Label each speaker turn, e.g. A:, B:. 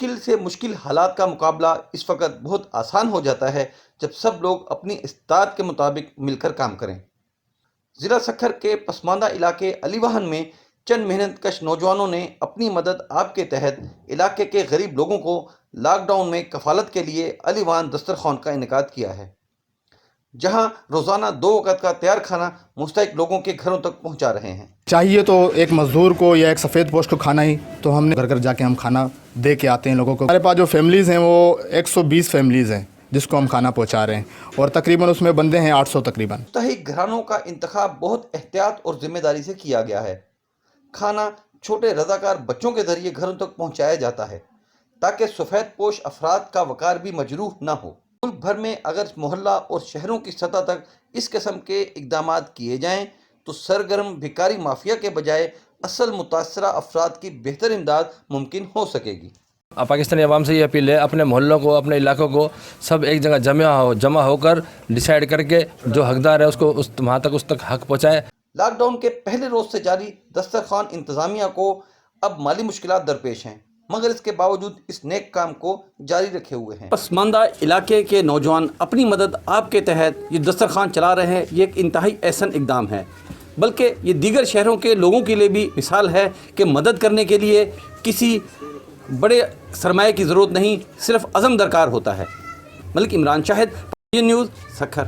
A: مشکل سے مشکل حالات کا مقابلہ اس وقت بہت آسان ہو جاتا ہے جب سب لوگ اپنی استطاعت کے مطابق مل کر کام کریں۔ ضلع سکھر کے پسماندہ علاقے علی واہن میں چند محنت کش نوجوانوں نے اپنی مدد آپ کے تحت علاقے کے غریب لوگوں کو لاک ڈاؤن میں کفالت کے لیے علی واہن دسترخوان کا انعقاد کیا ہے، جہاں روزانہ 2 وقت کا تیار کھانا مستحق لوگوں کے گھروں تک پہنچا رہے ہیں۔
B: چاہیے تو ایک مزدور کو یا ایک سفید پوش کو کھانا ہی، تو ہم نے گھر گھر جا کے ہم کھانا دے کے آتے ہیں لوگوں کو۔ ہمارے پاس جو فیملیز ہیں وہ 120 فیملیز ہیں جس کو ہم کھانا پہنچا رہے ہیں، اور تقریباً اس میں بندے ہیں 800 تقریباً۔
A: مستحق گھرانوں کا انتخاب بہت احتیاط اور ذمہ داری سے کیا گیا ہے۔ کھانا چھوٹے رضاکار بچوں کے ذریعے گھروں تک پہنچایا جاتا ہے تاکہ سفید پوش افراد کا وقار بھی مجروح نہ ہو۔ ملک بھر میں اگر محلہ اور شہروں کی سطح تک اس قسم کے اقدامات کیے جائیں تو سرگرم بھکاری مافیا کے بجائے اصل متاثرہ افراد کی بہتر امداد ممکن ہو سکے گی۔
C: پاکستانی عوام سے یہ اپیل ہے، اپنے محلوں کو، اپنے علاقوں کو سب ایک جگہ جمع ہو کر ڈیسائیڈ کر کے جو حقدار ہے اس کو وہاں تک اس تک حق پہنچائے۔
A: لاک ڈاؤن کے پہلے روز سے جاری دسترخوان انتظامیہ کو اب مالی مشکلات درپیش ہیں، مگر اس کے باوجود اس نیک کام کو جاری رکھے ہوئے ہیں۔
D: پسماندہ علاقے کے نوجوان اپنی مدد آپ کے تحت یہ دسترخوان چلا رہے ہیں، یہ ایک انتہائی احسن اقدام ہے، بلکہ یہ دیگر شہروں کے لوگوں کے لیے بھی مثال ہے کہ مدد کرنے کے لیے کسی بڑے سرمایہ کی ضرورت نہیں، صرف عزم درکار ہوتا ہے۔ ملک عمران شاہد، نیوز سکھر۔